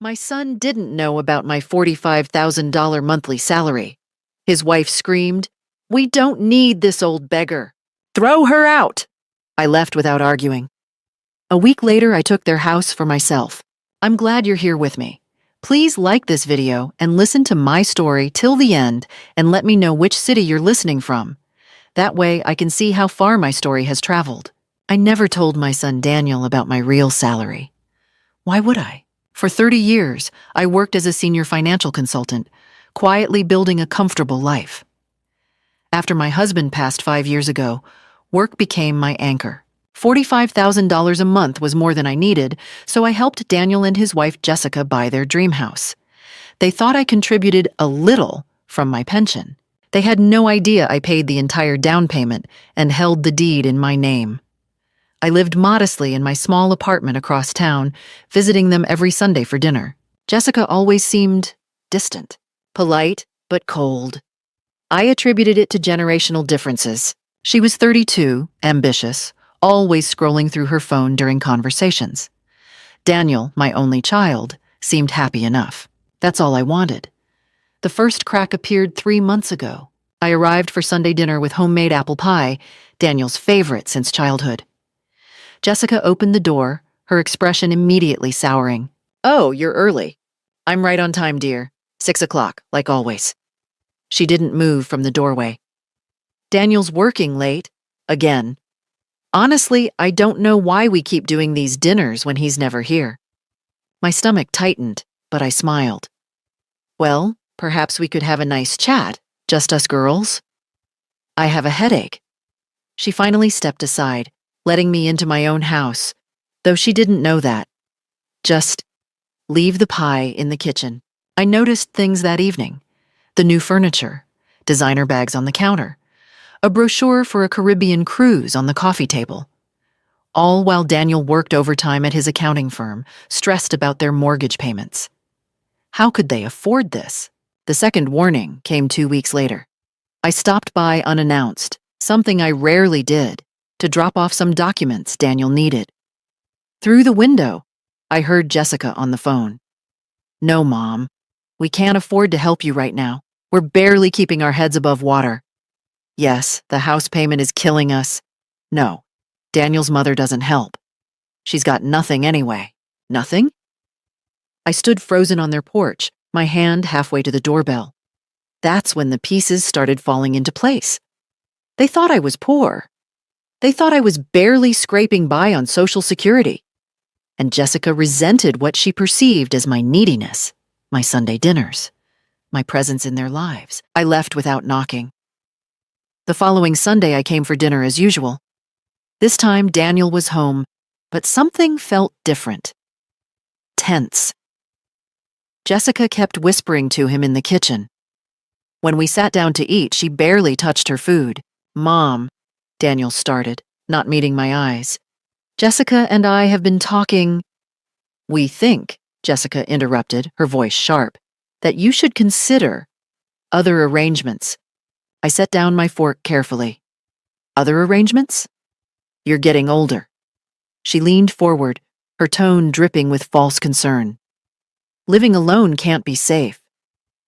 My son didn't know about my $45,000 monthly salary. His wife screamed, "We don't need this old beggar. Throw her out!" I left without arguing. A week later, I took their house for myself. I'm glad you're here with me. Please like this video and listen to my story till the end and let me know which city you're listening from. That way, I can see how far my story has traveled. I never told my son Daniel about my real salary. Why would I? For 30 years, I worked as a senior financial consultant, quietly building a comfortable life. After my husband passed 5 years ago, work became my anchor. $45,000 a month was more than I needed, so I helped Daniel and his wife Jessica buy their dream house. They thought I contributed a little from my pension. They had no idea I paid the entire down payment and held the deed in my name. I lived modestly in my small apartment across town, visiting them every Sunday for dinner. Jessica always seemed distant, polite, but cold. I attributed it to generational differences. She was 32, ambitious, always scrolling through her phone during conversations. Daniel, my only child, seemed happy enough. That's all I wanted. The first crack appeared 3 months ago. I arrived for Sunday dinner with homemade apple pie, Daniel's favorite since childhood. Jessica opened the door, her expression immediately souring. "Oh, you're early." "I'm right on time, dear. 6 o'clock, like always." She didn't move from the doorway. "Daniel's working late. Again. Honestly, I don't know why we keep doing these dinners when he's never here." My stomach tightened, but I smiled. "Well, perhaps we could have a nice chat, just us girls." "I have a headache." She finally stepped aside, letting me into my own house, though she didn't know that. "Just leave the pie in the kitchen." I noticed things that evening. The new furniture, designer bags on the counter, a brochure for a Caribbean cruise on the coffee table. All while Daniel worked overtime at his accounting firm, stressed about their mortgage payments. How could they afford this? The second warning came 2 weeks later. I stopped by unannounced, something I rarely did, to drop off some documents Daniel needed. Through the window, I heard Jessica on the phone. "No, Mom. We can't afford to help you right now. We're barely keeping our heads above water." "Yes, the house payment is killing us." "No, Daniel's mother doesn't help. She's got nothing anyway." "Nothing?" I stood frozen on their porch, my hand halfway to the doorbell. That's when the pieces started falling into place. They thought I was poor. They thought I was barely scraping by on Social Security. And Jessica resented what she perceived as my neediness, my Sunday dinners, my presence in their lives. I left without knocking. The following Sunday, I came for dinner as usual. This time, Daniel was home, but something felt different. Tense. Jessica kept whispering to him in the kitchen. When we sat down to eat, she barely touched her food. "Mom," Daniel started, not meeting my eyes. "Jessica and I have been talking." "We think," Jessica interrupted, her voice sharp, "that you should consider other arrangements." I set down my fork carefully. "Other arrangements?" "You're getting older." She leaned forward, her tone dripping with false concern. "Living alone can't be safe.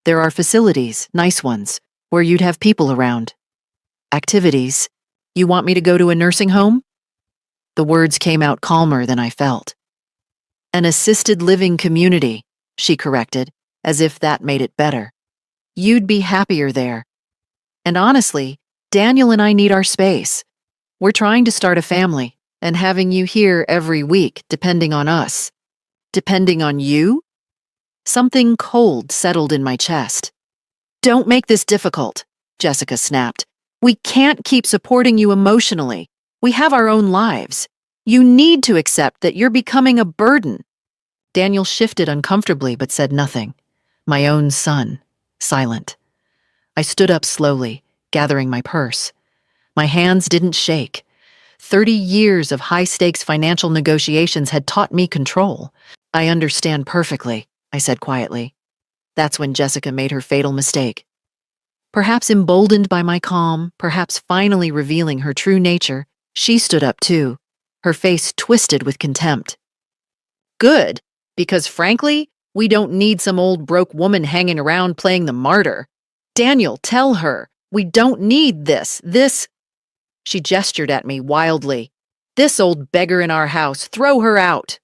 There are facilities, nice ones, where you'd have people around. Activities. You want me to go to a nursing home?" The words came out calmer than I felt. "An assisted living community," she corrected, as if that made it better. "You'd be happier there. And honestly, Daniel and I need our space. We're trying to start a family, and having you here every week, depending on us." "Depending on you?" Something cold settled in my chest. "Don't make this difficult," Jessica snapped. "We can't keep supporting you emotionally. We have our own lives. You need to accept that you're becoming a burden." Daniel shifted uncomfortably but said nothing. My own son, silent. I stood up slowly, gathering my purse. My hands didn't shake. 30 years of high-stakes financial negotiations had taught me control. "I understand perfectly," I said quietly. That's when Jessica made her fatal mistake. Perhaps emboldened by my calm, perhaps finally revealing her true nature, she stood up too, her face twisted with contempt. "Good, because frankly, We don't need some old broke woman hanging around playing the martyr. Daniel, tell her. We don't need this. She gestured at me wildly. This old beggar in our house, throw her out.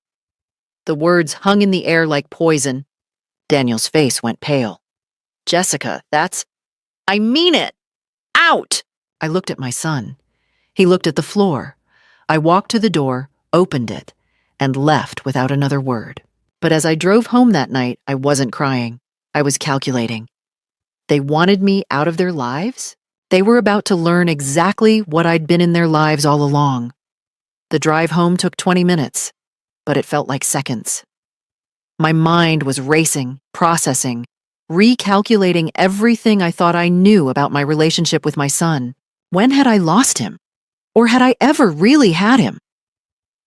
The words hung in the air like poison. Daniel's face went pale. Jessica, I mean it! Out! I looked at my son. He looked at the floor. I walked to the door, opened it, and left without another word. But as I drove home that night, I wasn't crying. I was calculating. They wanted me out of their lives? They were about to learn exactly what I'd been in their lives all along. The drive home took 20 minutes, but it felt like seconds. My mind was racing, processing, recalculating everything I thought I knew about my relationship with my son. When had I lost him? Or had I ever really had him?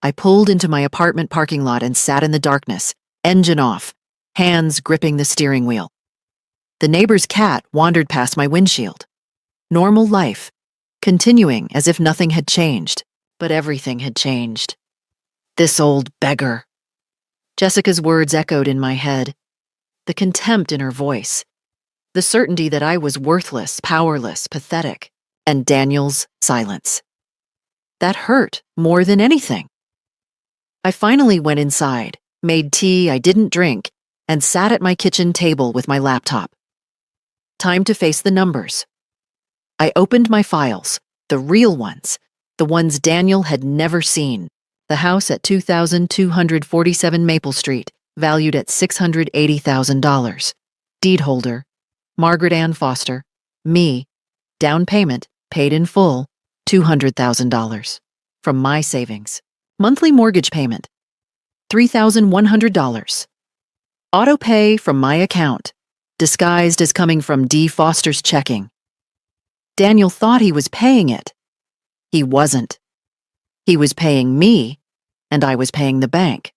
I pulled into my apartment parking lot and sat in the darkness, engine off, hands gripping the steering wheel. The neighbor's cat wandered past my windshield. Normal life, continuing as if nothing had changed, but everything had changed. This old beggar. Jessica's words echoed in my head. The contempt in her voice. The certainty that I was worthless, powerless, pathetic. And Daniel's silence. That hurt more than anything. I finally went inside, made tea I didn't drink, and sat at my kitchen table with my laptop. Time to face the numbers. I opened my files, the real ones, the ones Daniel had never seen. The house at 2247 Maple Street, valued at $680,000. Deed holder, Margaret Ann Foster. Me, down payment, paid in full, $200,000. From my savings. Monthly mortgage payment, $3,100. Auto pay from my account, disguised as coming from D. Foster's checking. Daniel thought he was paying it. He wasn't. He was paying me, and I was paying the bank.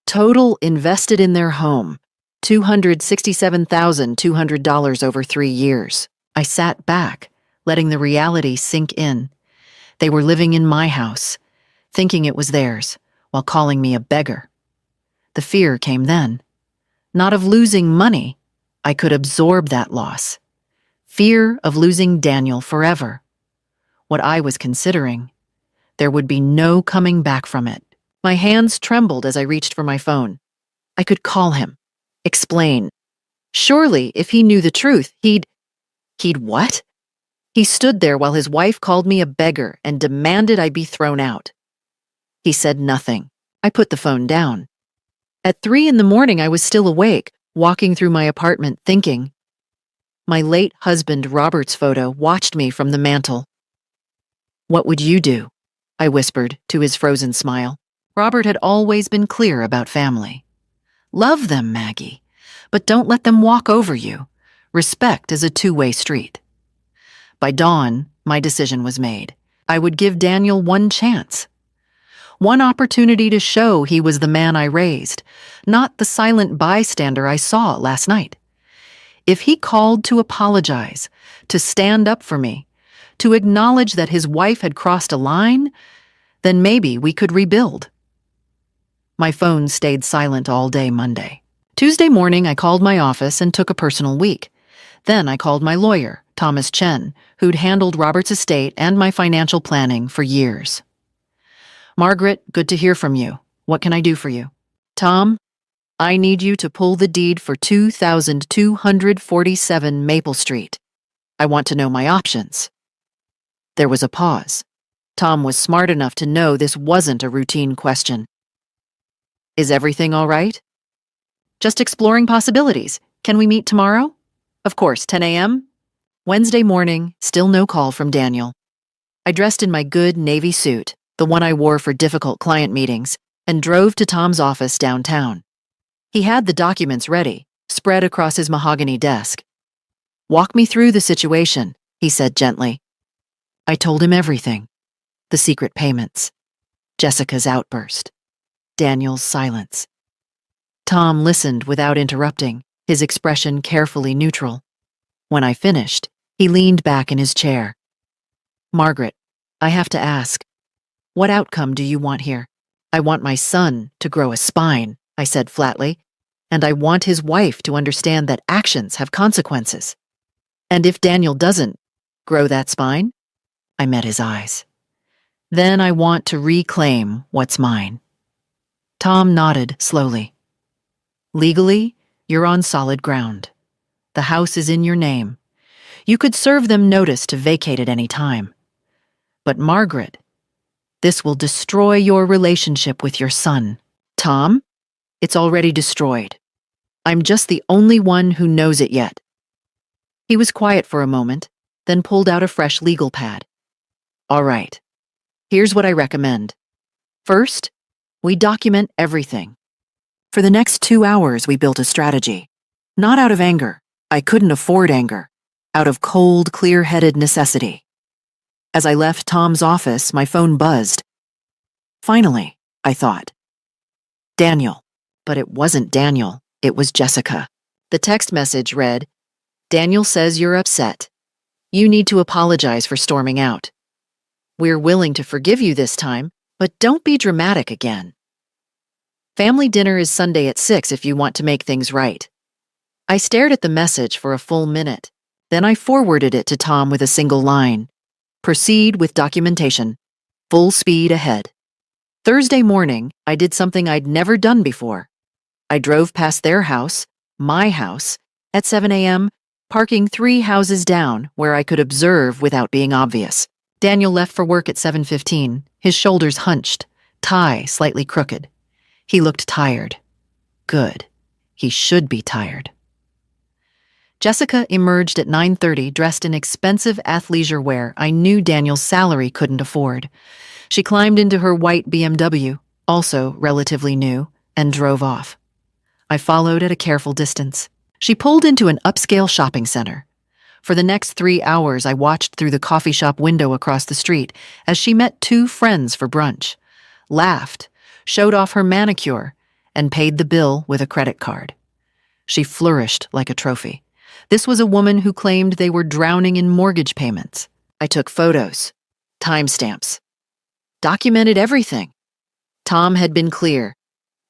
Total invested in their home, $267,200 over 3 years. I sat back, letting the reality sink in. They were living in my house, thinking it was theirs, while calling me a beggar. The fear came then. Not of losing money. I could absorb that loss. Fear of losing Daniel forever. What I was considering. There would be no coming back from it. My hands trembled as I reached for my phone. I could call him. Explain. Surely, if he knew the truth, He'd what? He stood there while his wife called me a beggar and demanded I be thrown out. He said nothing. I put the phone down. At 3 a.m, I was still awake, walking through my apartment thinking. My late husband Robert's photo watched me from the mantel. What would you do? I whispered to his frozen smile. Robert had always been clear about family. Love them, Maggie, but don't let them walk over you. Respect is a two-way street. By dawn, my decision was made. I would give Daniel one chance. One opportunity to show he was the man I raised, not the silent bystander I saw last night. If he called to apologize, to stand up for me, to acknowledge that his wife had crossed a line, then maybe we could rebuild. My phone stayed silent all day Monday. Tuesday morning, I called my office and took a personal week. Then I called my lawyer, Thomas Chen, who'd handled Robert's estate and my financial planning for years. Margaret, good to hear from you. What can I do for you? Tom, I need you to pull the deed for 2247 Maple Street. I want to know my options. There was a pause. Tom was smart enough to know this wasn't a routine question. Is everything all right? Just exploring possibilities. Can we meet tomorrow? Of course, 10 a.m.? Wednesday morning, still no call from Daniel. I dressed in my good navy suit, the one I wore for difficult client meetings, and drove to Tom's office downtown. He had the documents ready, spread across his mahogany desk. Walk me through the situation, he said gently. I told him everything. The secret payments. Jessica's outburst. Daniel's silence. Tom listened without interrupting, his expression carefully neutral. When I finished, he leaned back in his chair. Margaret, I have to ask, what outcome do you want here? I want my son to grow a spine, I said flatly. and I want his wife to understand that actions have consequences. And if Daniel doesn't grow that spine, I met his eyes. Then I want to reclaim what's mine. Tom nodded slowly. Legally, you're on solid ground. The house is in your name. You could serve them notice to vacate at any time. But Margaret, this will destroy your relationship with your son. Tom, it's already destroyed. I'm just the only one who knows it yet. He was quiet for a moment, then pulled out a fresh legal pad. All right, here's what I recommend. First, we document everything. For the next 2 hours, we built a strategy. Not out of anger. I couldn't afford anger. Out of cold, clear-headed necessity. As I left Tom's office, my phone buzzed. Finally, I thought. Daniel. But it wasn't Daniel. It was Jessica. The text message read, Daniel says you're upset. You need to apologize for storming out. We're willing to forgive you this time, but don't be dramatic again. Family dinner is Sunday at 6 if you want to make things right. I stared at the message for a full minute. Then I forwarded it to Tom with a single line. Proceed with documentation. Full speed ahead. Thursday morning, I did something I'd never done before. I drove past their house, my house, at 7 a.m., parking 3 houses down where I could observe without being obvious. Daniel left for work at 7:15, his shoulders hunched, tie slightly crooked. He looked tired. Good. He should be tired. Jessica emerged at 9:30 dressed in expensive athleisure wear I knew Daniel's salary couldn't afford. She climbed into her white BMW, also relatively new, and drove off. I followed at a careful distance. She pulled into an upscale shopping center. For the next 3 hours, I watched through the coffee shop window across the street as she met 2 friends for brunch, laughed, showed off her manicure, and paid the bill with a credit card. She flourished like a trophy. This was a woman who claimed they were drowning in mortgage payments. I took photos, timestamps, documented everything. Tom had been clear.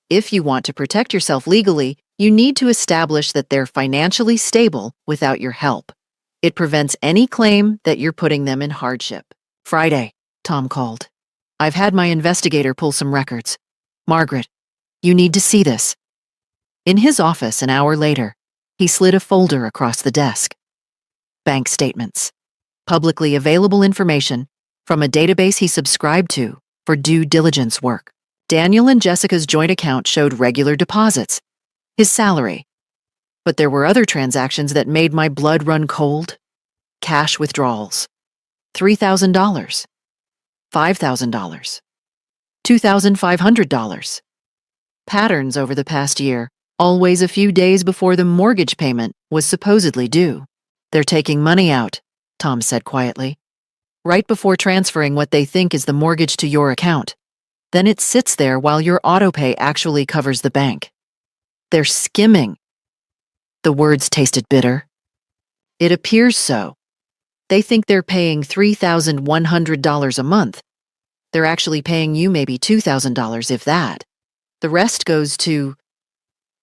If you want to protect yourself legally, you need to establish that they're financially stable without your help. It prevents any claim that you're putting them in hardship. Friday, Tom called. I've had my investigator pull some records. Margaret, you need to see this. In his office an hour later, he slid a folder across the desk. Bank statements. Publicly available information from a database he subscribed to for due diligence work. Daniel and Jessica's joint account showed regular deposits, his salary. But there were other transactions that made my blood run cold. Cash withdrawals. $3,000. $5,000. $2,500. Patterns over the past year, always a few days before the mortgage payment was supposedly due. They're taking money out, Tom said quietly, right before transferring what they think is the mortgage to your account. Then it sits there while your autopay actually covers the bank. They're skimming. The words tasted bitter. It appears so. They think they're paying $3,100 a month. They're actually paying you maybe $2,000 if that. The rest goes to,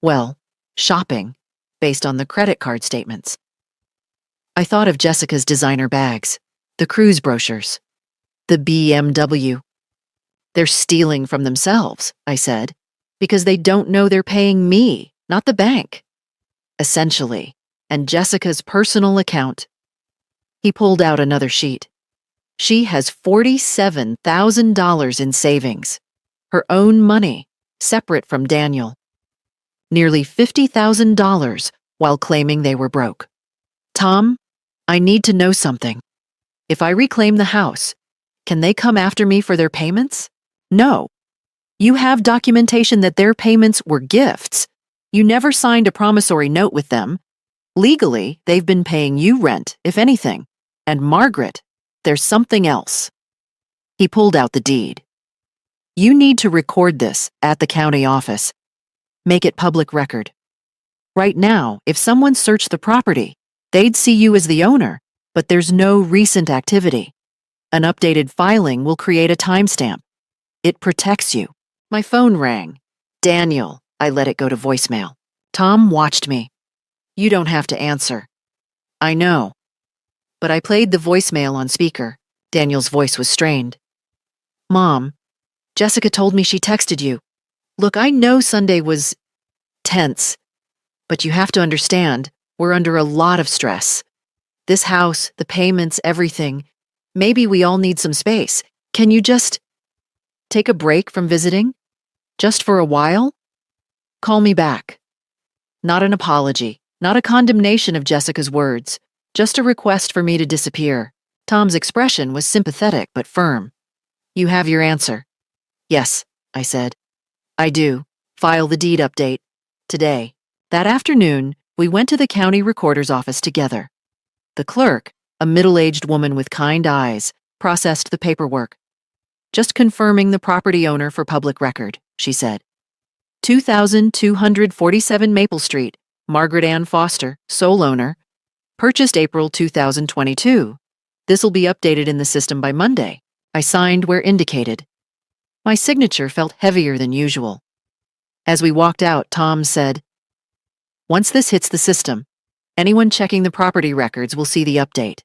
well, shopping, based on the credit card statements. I thought of Jessica's designer bags, the cruise brochures, the BMW. They're stealing from themselves, I said, because they don't know they're paying me, not the bank. Essentially, and Jessica's personal account. He pulled out another sheet. She has $47,000 in savings, her own money, separate from Daniel. Nearly $50,000 while claiming they were broke. Tom, I need to know something. If I reclaim the house, can they come after me for their payments? No. You have documentation that their payments were gifts. You never signed a promissory note with them. Legally, they've been paying you rent, if anything. And Margaret, there's something else. He pulled out the deed. You need to record this at the county office. Make it public record. Right now, if someone searched the property, they'd see you as the owner, but there's no recent activity. An updated filing will create a timestamp. It protects you. My phone rang. Daniel, I let it go to voicemail. Tom watched me. You don't have to answer. I know. But I played the voicemail on speaker. Daniel's voice was strained. Mom, Jessica told me she texted you. Look, I know Sunday was tense, but you have to understand, we're under a lot of stress. This house, the payments, everything. Maybe we all need some space. Can you just take a break from visiting? Just for a while? Call me back. Not an apology, not a condemnation of Jessica's words, just a request for me to disappear. Tom's expression was sympathetic but firm. You have your answer. Yes, I said. I do. File the deed update. Today. That afternoon, we went to the county recorder's office together. The clerk, a middle-aged woman with kind eyes, processed the paperwork. Just confirming the property owner for public record, she said. 2247 Maple Street, Margaret Ann Foster, sole owner. Purchased April 2022. This'll be updated in the system by Monday. I signed where indicated. My signature felt heavier than usual. As we walked out, Tom said, once this hits the system, anyone checking the property records will see the update.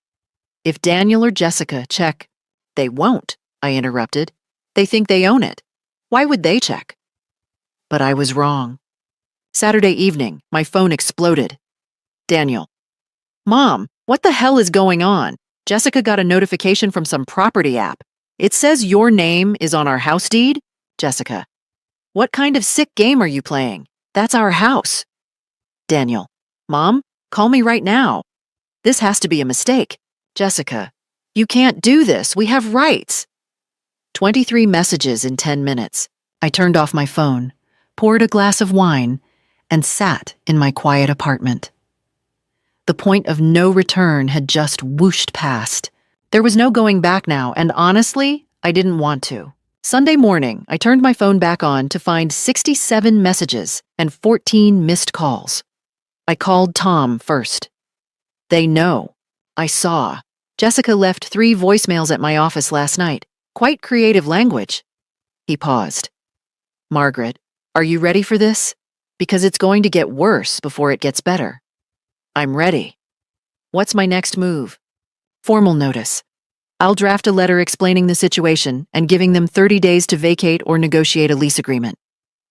If Daniel or Jessica check, they won't, I interrupted. They think they own it. Why would they check? But I was wrong. Saturday evening, my phone exploded. Daniel. Mom, what the hell is going on? Jessica got a notification from some property app. It says your name is on our house deed? Jessica. What kind of sick game are you playing? That's our house. Daniel. Mom, call me right now. This has to be a mistake. Jessica. You can't do this. We have rights. 23 messages in 10 minutes. I turned off my phone, poured a glass of wine, and sat in my quiet apartment. The point of no return had just whooshed past. There was no going back now, and honestly, I didn't want to. Sunday morning, I turned my phone back on to find 67 messages and 14 missed calls. I called Tom first. They know. I saw. Jessica left 3 voicemails at my office last night. Quite creative language. He paused. Margaret, are you ready for this? Because it's going to get worse before it gets better. I'm ready. What's my next move? Formal notice. I'll draft a letter explaining the situation and giving them 30 days to vacate or negotiate a lease agreement.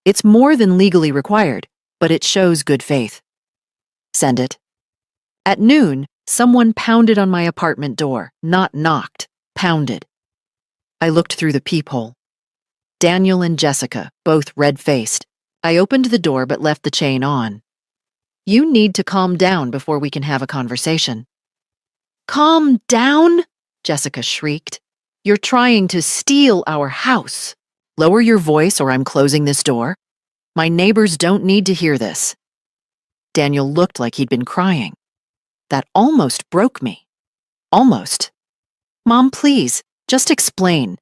It's more than legally required, but it shows good faith. Send it. At noon, someone pounded on my apartment door, not knocked, pounded. I looked through the peephole. Daniel and Jessica, both red-faced. I opened the door but left the chain on. You need to calm down before we can have a conversation. Calm down? Jessica shrieked. You're trying to steal our house. Lower your voice or I'm closing this door. My neighbors don't need to hear this. Daniel looked like he'd been crying. That almost broke me. Almost. Mom, please, just explain.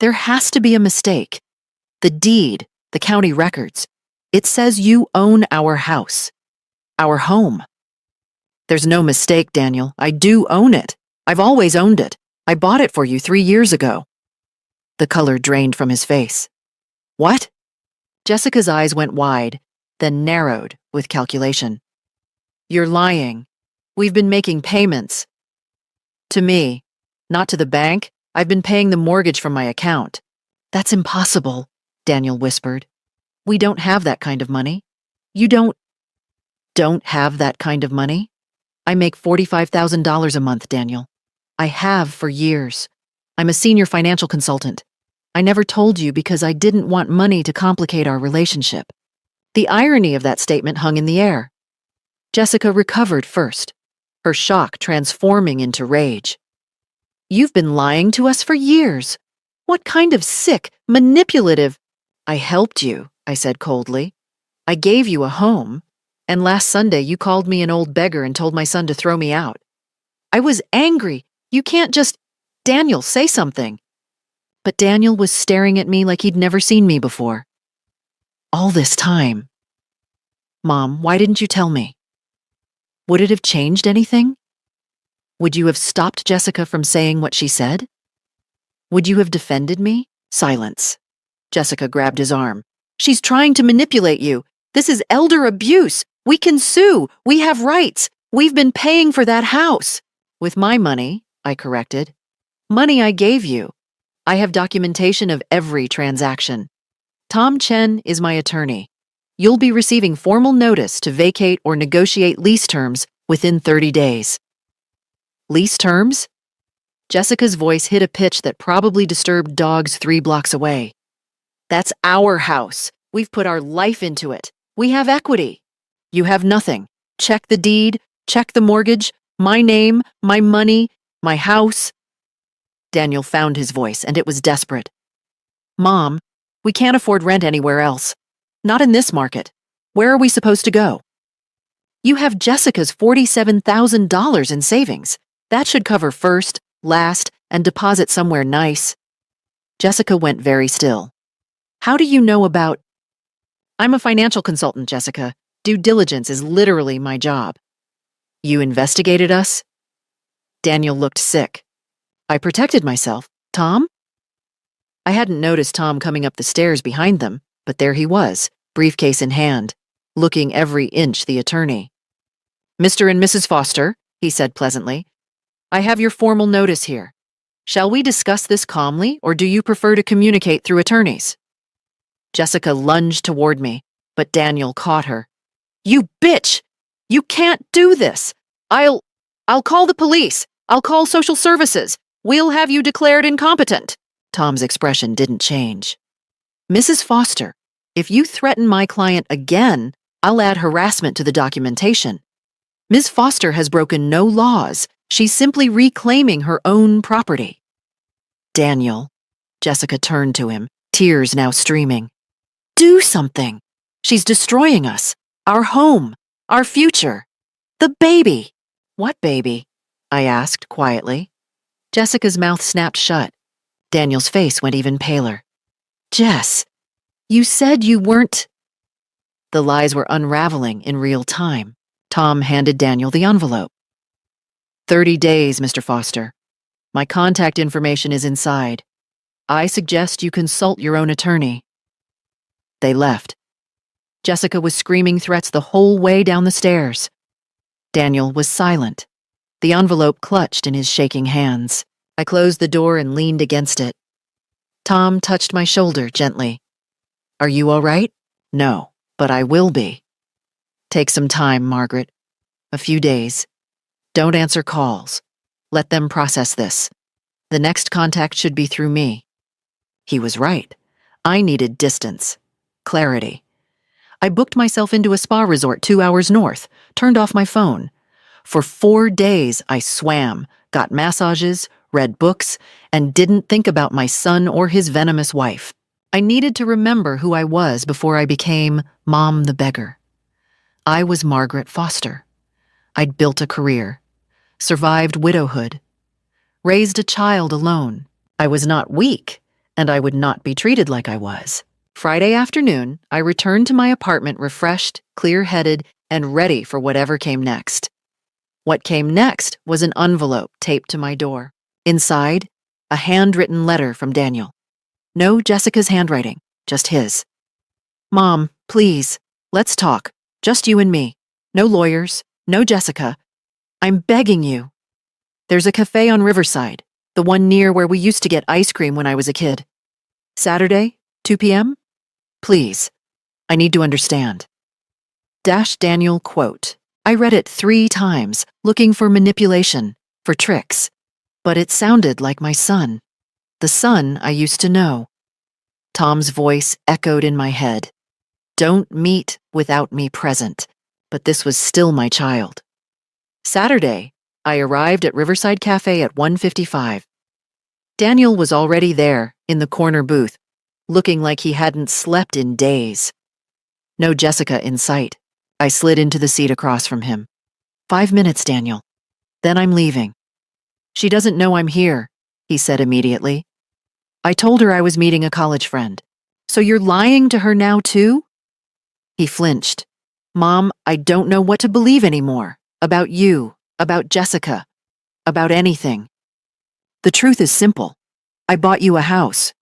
There has to be a mistake. The deed, the county records, it says you own our house. Our home. There's no mistake, Daniel. I do own it. I've always owned it. I bought it for you 3 years ago. The color drained from his face. What? Jessica's eyes went wide, then narrowed with calculation. You're lying. We've been making payments. To me, not to the bank. I've been paying the mortgage from my account. That's impossible, Daniel whispered. We don't have that kind of money. You don't have that kind of money? I make $45,000 a month, Daniel. I have for years. I'm a senior financial consultant. I never told you because I didn't want money to complicate our relationship. The irony of that statement hung in the air. Jessica recovered first, her shock transforming into rage. You've been lying to us for years. What kind of sick, manipulative— I helped you, I said coldly. I gave you a home, and last Sunday you called me an old beggar and told my son to throw me out. I was angry. You can't just— Daniel, say something. But Daniel was staring at me like he'd never seen me before. All this time. Mom, why didn't you tell me? Would it have changed anything? Would you have stopped Jessica from saying what she said? Would you have defended me? Silence. Jessica grabbed his arm. She's trying to manipulate you. This is elder abuse. We can sue. We have rights. We've been paying for that house. With my money, I corrected. Money I gave you. I have documentation of every transaction. Tom Chen is my attorney. You'll be receiving formal notice to vacate or negotiate lease terms within 30 days. Lease terms? Jessica's voice hit a pitch that probably disturbed dogs 3 blocks away. That's our house. We've put our life into it. We have equity. You have nothing. Check the deed, check the mortgage, my name, my money, my house. Daniel found his voice, and it was desperate. Mom, we can't afford rent anywhere else. Not in this market. Where are we supposed to go? You have Jessica's $47,000 in savings. That should cover first, last, and deposit somewhere nice. Jessica went very still. How do you know about... I'm a financial consultant, Jessica. Due diligence is literally my job. You investigated us? Daniel looked sick. I protected myself. Tom? I hadn't noticed Tom coming up the stairs behind them, but there he was, briefcase in hand, looking every inch the attorney. Mr. and Mrs. Foster, he said pleasantly, I have your formal notice here. Shall we discuss this calmly, or do you prefer to communicate through attorneys? Jessica lunged toward me, but Daniel caught her. You bitch! You can't do this! I'll call the police. I'll call social services. We'll have you declared incompetent. Tom's expression didn't change. Mrs. Foster, if you threaten my client again, I'll add harassment to the documentation. Ms. Foster has broken no laws. She's simply reclaiming her own property. Daniel, Jessica turned to him, tears now streaming. Do something. She's destroying us. Our home. Our future. The baby. What baby? I asked quietly. Jessica's mouth snapped shut. Daniel's face went even paler. Jess, you said you weren't... The lies were unraveling in real time. Tom handed Daniel the envelope. 30 days, Mr. Foster. My contact information is inside. I suggest you consult your own attorney. They left. Jessica was screaming threats the whole way down the stairs. Daniel was silent, the envelope clutched in his shaking hands. I closed the door and leaned against it. Tom touched my shoulder gently. Are you all right? No, but I will be. Take some time, Margaret. A few days. Don't answer calls. Let them process this. The next contact should be through me. He was right. I needed distance. Clarity. I booked myself into a spa resort 2 hours north, turned off my phone. For 4 days, I swam, got massages, read books, and didn't think about my son or his venomous wife. I needed to remember who I was before I became Mom the Beggar. I was Margaret Foster. I'd built a career, survived widowhood, raised a child alone. I was not weak, and I would not be treated like I was. Friday afternoon, I returned to my apartment refreshed, clear-headed, and ready for whatever came next. What came next was an envelope taped to my door. Inside, a handwritten letter from Daniel. No Jessica's handwriting, just his. Mom, please, let's talk. Just you and me. No lawyers, no Jessica. I'm begging you. There's a cafe on Riverside, the one near where we used to get ice cream when I was a kid. Saturday, 2 p.m.? Please, I need to understand. Daniel quote. I read it 3 times, looking for manipulation, for tricks. But it sounded like my son, the son I used to know. Tom's voice echoed in my head. Don't meet without me present, but this was still my child. Saturday, I arrived at Riverside Cafe at 1:55. Daniel was already there, in the corner booth, looking like he hadn't slept in days. No Jessica in sight. I slid into the seat across from him. 5 minutes, Daniel. Then I'm leaving. She doesn't know I'm here, he said immediately. I told her I was meeting a college friend. So you're lying to her now too? He flinched. Mom, I don't know what to believe anymore. About you, about Jessica, about anything. The truth is simple. I bought you a house.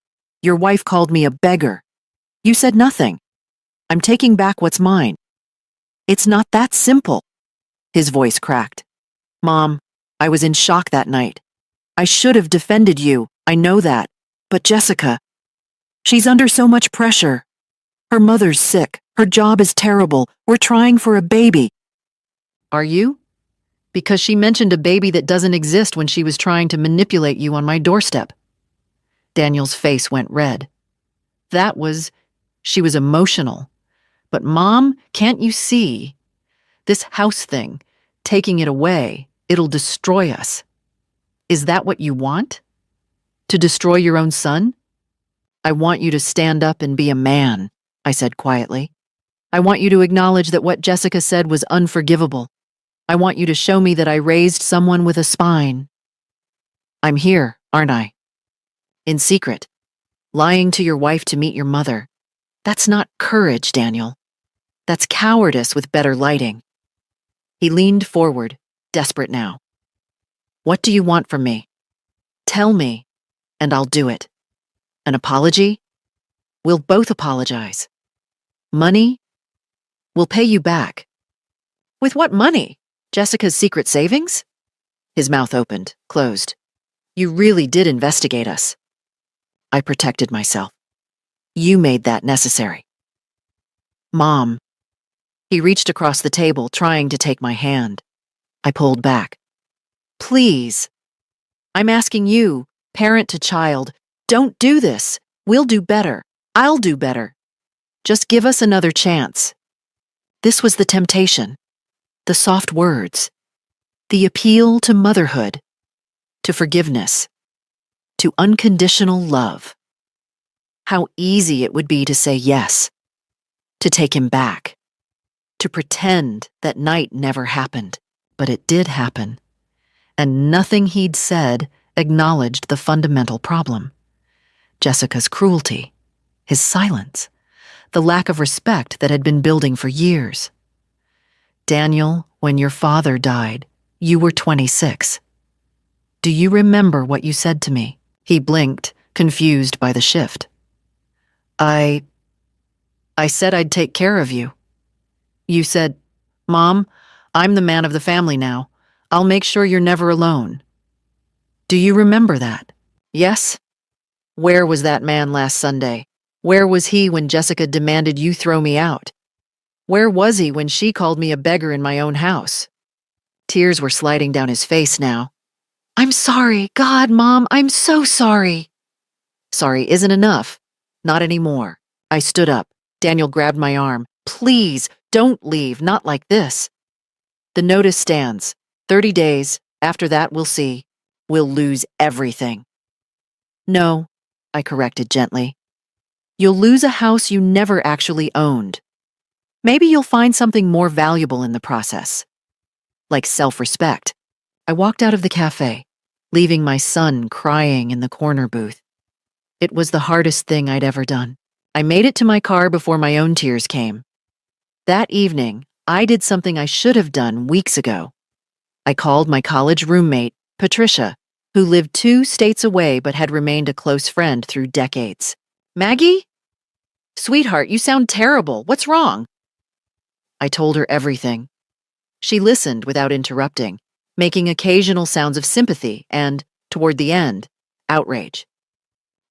Your wife called me a beggar. You said nothing. I'm taking back what's mine. It's not that simple. His voice cracked. Mom, I was in shock that night. I should have defended you, I know that. But Jessica, she's under so much pressure. Her mother's sick. Her job is terrible. We're trying for a baby. Are you? Because she mentioned a baby that doesn't exist when she was trying to manipulate you on my doorstep. Daniel's face went red. She was emotional. But Mom, can't you see? This house thing, taking it away, it'll destroy us. Is that what you want? To destroy your own son? I want you to stand up and be a man, I said quietly. I want you to acknowledge that what Jessica said was unforgivable. I want you to show me that I raised someone with a spine. I'm here, aren't I? In secret, lying to your wife to meet your mother. That's not courage, Daniel. That's cowardice with better lighting. He leaned forward, desperate now. What do you want from me? Tell me, and I'll do it. An apology? We'll both apologize. Money? We'll pay you back. With what money? Jessica's secret savings? His mouth opened, closed. You really did investigate us. I protected myself. You made that necessary. Mom. He reached across the table, trying to take my hand. I pulled back. Please. I'm asking you, parent to child, don't do this. We'll do better. I'll do better. Just give us another chance. This was the temptation, the soft words, the appeal to motherhood, to forgiveness, to unconditional love. How easy it would be to say yes, to take him back, to pretend that night never happened, but it did happen. And nothing he'd said acknowledged the fundamental problem. Jessica's cruelty, his silence, the lack of respect that had been building for years. Daniel, when your father died, you were 26. Do you remember what you said to me? He blinked, confused by the shift. I said I'd take care of you. You said, Mom, I'm the man of the family now. I'll make sure you're never alone. Do you remember that? Yes? Where was that man last Sunday? Where was he when Jessica demanded you throw me out? Where was he when she called me a beggar in my own house? Tears were sliding down his face now. I'm sorry, God, Mom, I'm so sorry. Sorry isn't enough. Not anymore. I stood up. Daniel grabbed my arm. Please, don't leave, not like this. The notice stands. 30 days. After that, we'll see. We'll lose everything. No, I corrected gently. You'll lose a house you never actually owned. Maybe you'll find something more valuable in the process. Like self-respect. I walked out of the cafe, leaving my son crying in the corner booth. It was the hardest thing I'd ever done. I made it to my car before my own tears came. That evening, I did something I should have done weeks ago. I called my college roommate, Patricia, who lived 2 states away but had remained a close friend through decades. Maggie? Sweetheart, you sound terrible. What's wrong? I told her everything. She listened without interrupting, making occasional sounds of sympathy and, toward the end, outrage.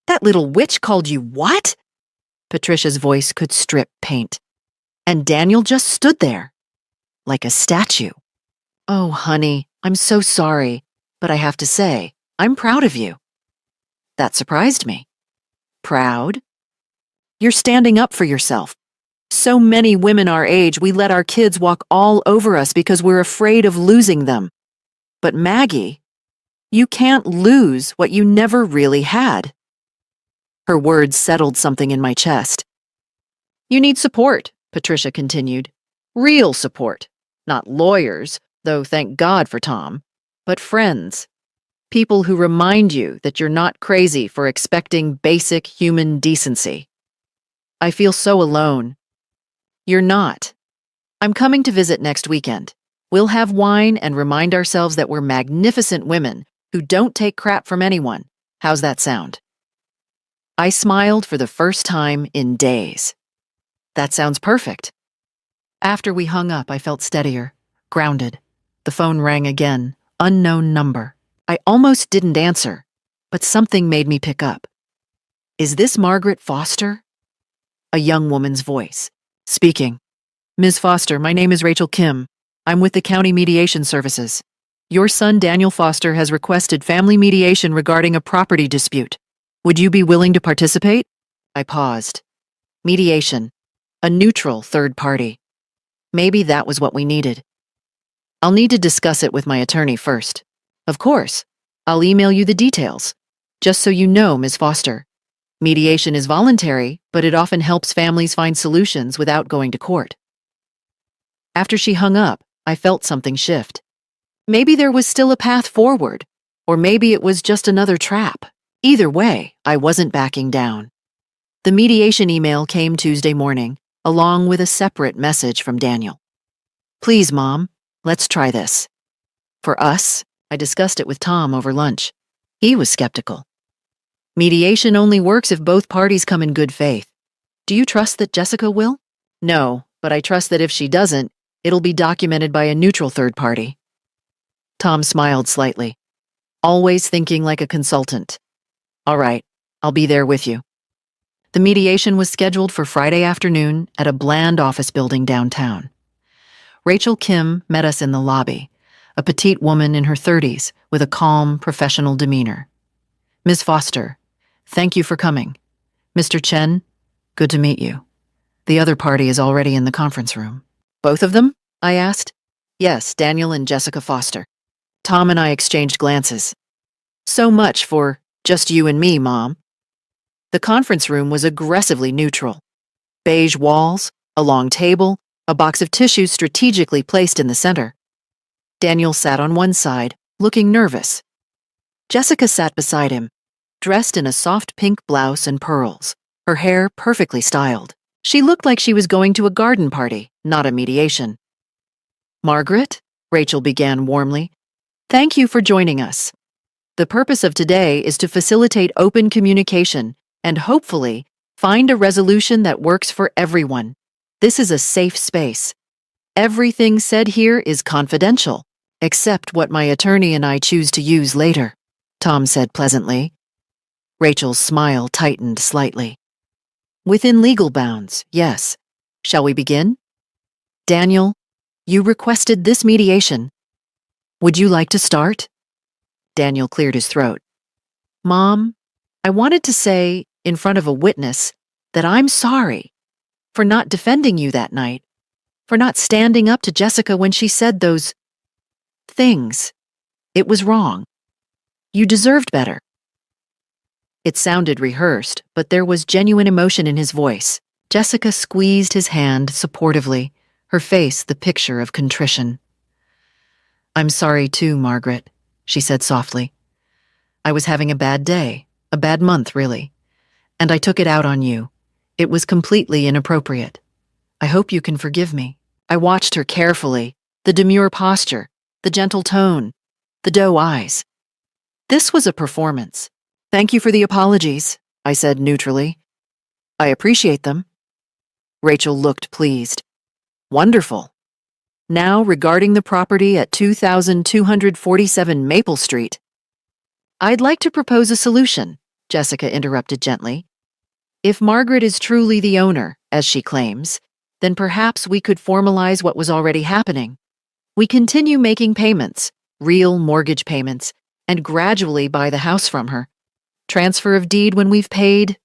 That little witch called you what? Patricia's voice could strip paint. And Daniel just stood there, like a statue. Oh, honey, I'm so sorry, but I have to say, I'm proud of you. That surprised me. Proud? You're standing up for yourself. So many women our age, we let our kids walk all over us because we're afraid of losing them. But Maggie, you can't lose what you never really had. Her words settled something in my chest. You need support, Patricia continued. Real support. Not lawyers, though thank God for Tom, but friends. People who remind you that you're not crazy for expecting basic human decency. I feel so alone. You're not. I'm coming to visit next weekend. We'll have wine and remind ourselves that we're magnificent women who don't take crap from anyone. How's that sound? I smiled for the first time in days. That sounds perfect. After we hung up, I felt steadier, grounded. The phone rang again, unknown number. I almost didn't answer, but something made me pick up. Is this Margaret Foster? A young woman's voice. Speaking. Ms. Foster, my name is Rachel Kim. I'm with the County Mediation Services. Your son, Daniel Foster, has requested family mediation regarding a property dispute. Would you be willing to participate? I paused. Mediation. A neutral third party. Maybe that was what we needed. I'll need to discuss it with my attorney first. Of course. I'll email you the details. Just so you know, Ms. Foster. Mediation is voluntary, but it often helps families find solutions without going to court. After she hung up, I felt something shift. Maybe there was still a path forward, or maybe it was just another trap. Either way, I wasn't backing down. The mediation email came Tuesday morning, along with a separate message from Daniel. Please, Mom, let's try this. For us, I discussed it with Tom over lunch. He was skeptical. Mediation only works if both parties come in good faith. Do you trust that Jessica will? No, but I trust that if she doesn't, it'll be documented by a neutral third party. Tom smiled slightly, always thinking like a consultant. All right, I'll be there with you. The mediation was scheduled for Friday afternoon at a bland office building downtown. Rachel Kim met us in the lobby, a petite woman in her 30s with a calm, professional demeanor. Ms. Foster, thank you for coming. Mr. Chen, good to meet you. The other party is already in the conference room. Both of them? I asked. Yes, Daniel and Jessica Foster. Tom and I exchanged glances. So much for just you and me, Mom. The conference room was aggressively neutral. Beige walls, a long table, a box of tissues strategically placed in the center. Daniel sat on one side, looking nervous. Jessica sat beside him, dressed in a soft pink blouse and pearls, her hair perfectly styled. She looked like she was going to a garden party, not a mediation. Margaret, Rachel began warmly, thank you for joining us. The purpose of today is to facilitate open communication and hopefully find a resolution that works for everyone. This is a safe space. Everything said here is confidential, except what my attorney and I choose to use later, Tom said pleasantly. Rachel's smile tightened slightly. Within legal bounds, yes. Shall we begin? Daniel, you requested this mediation. Would you like to start? Daniel cleared his throat. Mom, I wanted to say, in front of a witness, that I'm sorry for not defending you that night, for not standing up to Jessica when she said those things. It was wrong. You deserved better. It sounded rehearsed, but there was genuine emotion in his voice. Jessica squeezed his hand supportively, her face the picture of contrition. I'm sorry too, Margaret, she said softly. I was having a bad day, a bad month, really, and I took it out on you. It was completely inappropriate. I hope you can forgive me. I watched her carefully, the demure posture, the gentle tone, the doe eyes. This was a performance. Thank you for the apologies, I said neutrally. I appreciate them. Rachel looked pleased. Wonderful. Now regarding the property at 2247 Maple Street. I'd like to propose a solution, Jessica interrupted gently. If Margaret is truly the owner, as she claims, then perhaps we could formalize what was already happening. We continue making payments, real mortgage payments, and gradually buy the house from her. Transfer of deed when we've paid,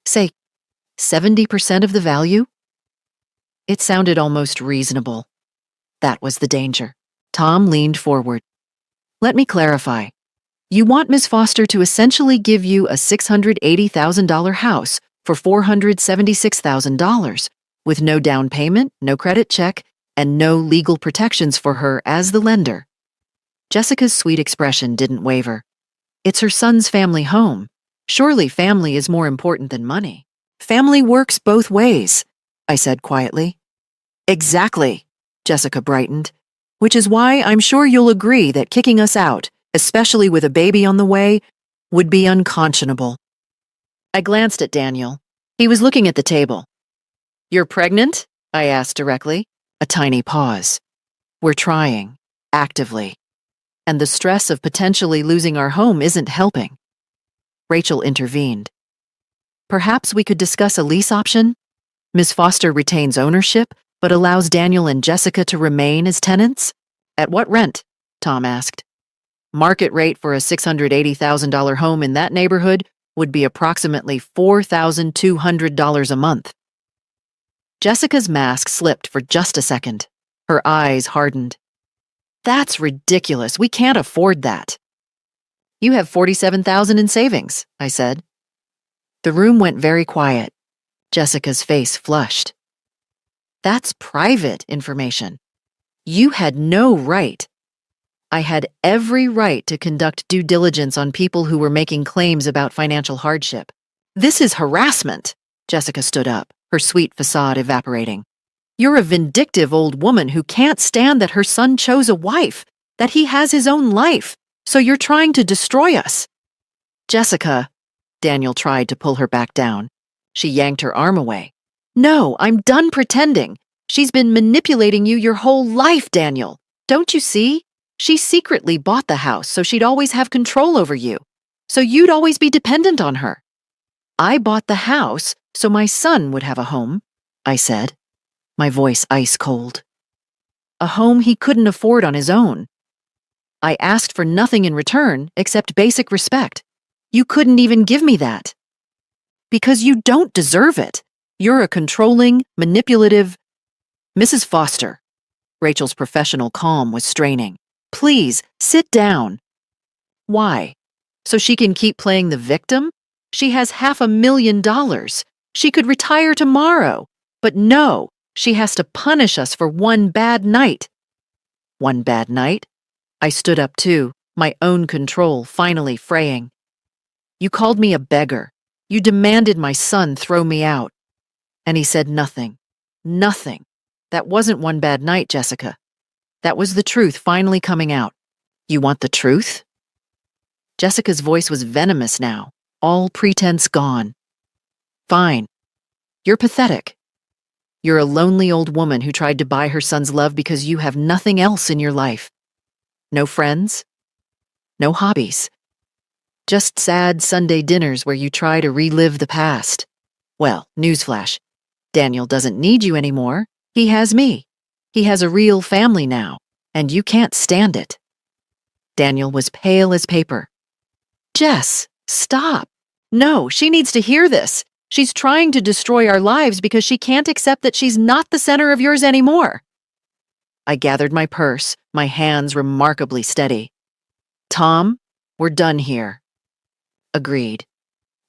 say, 70% of the value? It sounded almost reasonable. That was the danger. Tom leaned forward. Let me clarify. You want Ms. Foster to essentially give you a $680,000 house for $476,000 with no down payment, no credit check, and no legal protections for her as the lender. Jessica's sweet expression didn't waver. It's her son's family home. Surely family is more important than money. Family works both ways, I said quietly. Exactly, Jessica brightened, which is why I'm sure you'll agree that kicking us out, especially with a baby on the way, would be unconscionable. I glanced at Daniel. He was looking at the table. You're pregnant? I asked directly. A tiny pause. We're trying, actively. And the stress of potentially losing our home isn't helping. Rachel intervened. Perhaps we could discuss a lease option? Ms. Foster retains ownership, but allows Daniel and Jessica to remain as tenants? At what rent? Tom asked. Market rate for a $680,000 home in that neighborhood would be approximately $4,200 a month. Jessica's mask slipped for just a second. Her eyes hardened. That's ridiculous. We can't afford that. You have $47,000 in savings, I said. The room went very quiet. Jessica's face flushed. That's private information. You had no right. I had every right to conduct due diligence on people who were making claims about financial hardship. This is harassment. Jessica stood up, her sweet facade evaporating. You're a vindictive old woman who can't stand that her son chose a wife, that he has his own life, so you're trying to destroy us. Jessica, Daniel tried to pull her back down. She yanked her arm away. No, I'm done pretending. She's been manipulating you your whole life, Daniel. Don't you see? She secretly bought the house so she'd always have control over you, so you'd always be dependent on her. I bought the house so my son would have a home, I said, my voice ice cold. A home he couldn't afford on his own. I asked for nothing in return except basic respect. You couldn't even give me that. Because you don't deserve it. You're a controlling, manipulative... Mrs. Foster. Rachel's professional calm was straining. Please, sit down. Why? So she can keep playing the victim? She has $500,000. She could retire tomorrow. But no, she has to punish us for one bad night. One bad night? I stood up too, my own control finally fraying. You called me a beggar. You demanded my son throw me out. And he said nothing. Nothing. That wasn't one bad night, Jessica. That was the truth finally coming out. You want the truth? Jessica's voice was venomous now, all pretense gone. Fine. You're pathetic. You're a lonely old woman who tried to buy her son's love because you have nothing else in your life. No friends. No hobbies. Just sad Sunday dinners where you try to relive the past. Well, newsflash. Daniel doesn't need you anymore. He has me. He has a real family now, and you can't stand it. Daniel was pale as paper. Jess, stop. No, she needs to hear this. She's trying to destroy our lives because she can't accept that she's not the center of yours anymore. I gathered my purse, my hands remarkably steady. Tom, we're done here. Agreed.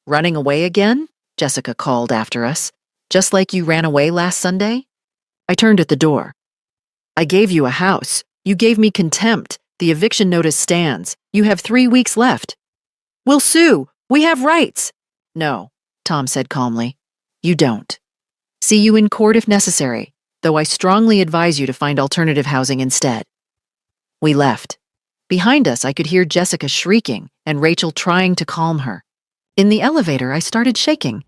Running away again? Jessica called after us. Just like you ran away last Sunday? I turned at the door. I gave you a house. You gave me contempt. The eviction notice stands. You have 3 weeks left. We'll sue. We have rights. No, Tom said calmly. You don't. See you in court if necessary, though I strongly advise you to find alternative housing instead. We left. Behind us, I could hear Jessica shrieking and Rachel trying to calm her. In the elevator, I started shaking.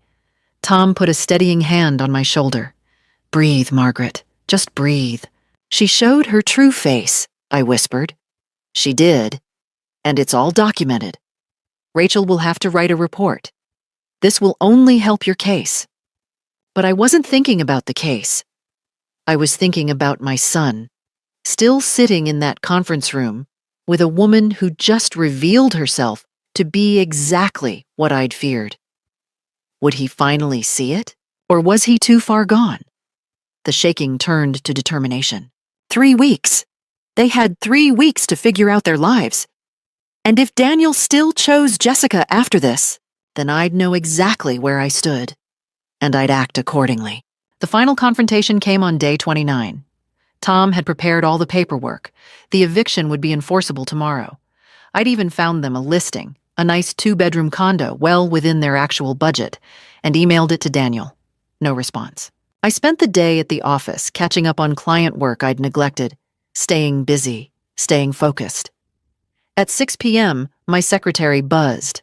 Tom put a steadying hand on my shoulder. Breathe, Margaret. Just breathe. She showed her true face, I whispered. She did. And it's all documented. Rachel will have to write a report. This will only help your case. But I wasn't thinking about the case. I was thinking about my son, still sitting in that conference room with a woman who just revealed herself to be exactly what I'd feared. Would he finally see it? Or was he too far gone? The shaking turned to determination. 3 weeks. They had 3 weeks to figure out their lives. And if Daniel still chose Jessica after this, then I'd know exactly where I stood. And I'd act accordingly. The final confrontation came on day 29. Tom had prepared all the paperwork. The eviction would be enforceable tomorrow. I'd even found them a listing, a nice 2-bedroom condo well within their actual budget, and emailed it to Daniel. No response. I spent the day at the office catching up on client work I'd neglected, staying busy, staying focused. At 6 p.m., my secretary buzzed.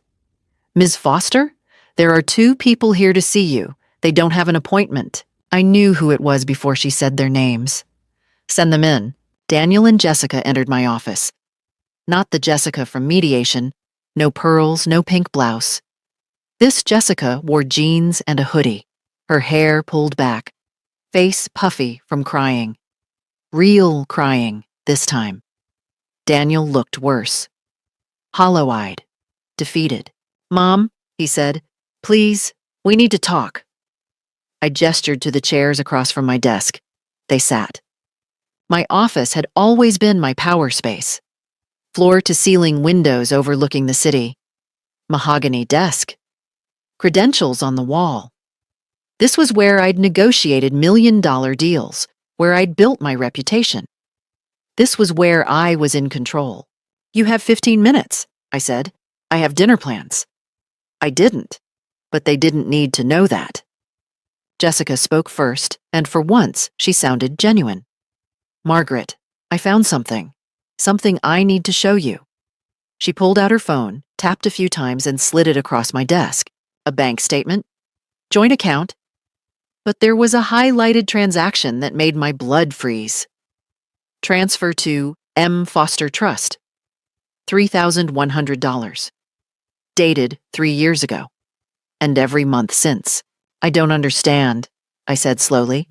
Ms. Foster, there are 2 people here to see you. They don't have an appointment. I knew who it was before she said their names. Send them in. Daniel and Jessica entered my office. Not the Jessica from mediation. No pearls, no pink blouse. This Jessica wore jeans and a hoodie, her hair pulled back, face puffy from crying. Real crying, this time. Daniel looked worse. Hollow-eyed, defeated. "Mom," he said, "please, we need to talk." I gestured to the chairs across from my desk. They sat. My office had always been my power space. Floor-to-ceiling windows overlooking the city. Mahogany desk. Credentials on the wall. This was where I'd negotiated million-dollar deals, where I'd built my reputation. This was where I was in control. "You have 15 minutes, I said. "I have dinner plans." I didn't, but they didn't need to know that. Jessica spoke first, and for once, she sounded genuine. "Margaret, I found something. Something I need to show you." She pulled out her phone, tapped a few times, and slid it across my desk. A bank statement, joint account. But there was a highlighted transaction that made my blood freeze. Transfer to M. Foster Trust. $3,100. Dated 3 years ago. And every month since. "I don't understand," I said slowly.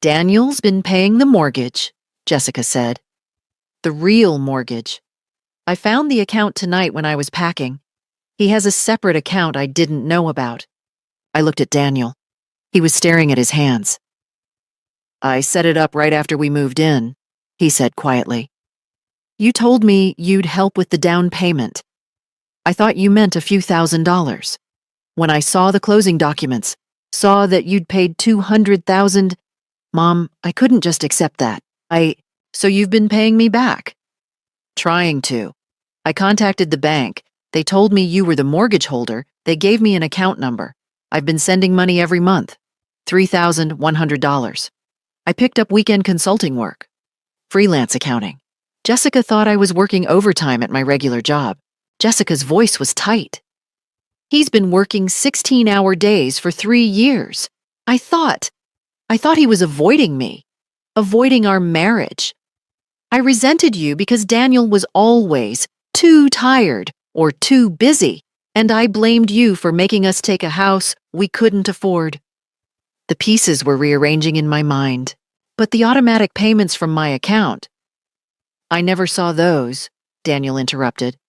"Daniel's been paying the mortgage," Jessica said. "The real mortgage. I found the account tonight when I was packing. He has a separate account I didn't know about." I looked at Daniel. He was staring at his hands. "I set it up right after we moved in," he said quietly. "You told me you'd help with the down payment. I thought you meant a few $1,000s. When I saw the closing documents, saw that you'd paid $200,000, Mom, I couldn't just accept that. So you've been paying me back?" "Trying to. I contacted the bank. They told me you were the mortgage holder. They gave me an account number. I've been sending money every month. $3,100. I picked up weekend consulting work. Freelance accounting." Jessica thought I was working overtime at my regular job. Jessica's voice was tight. "He's been working 16-hour days for 3 years. I thought he was avoiding me, avoiding our marriage. I resented you because Daniel was always too tired or too busy, and I blamed you for making us take a house we couldn't afford." The pieces were rearranging in my mind, but the automatic payments from my account. "I never saw those," Daniel interrupted.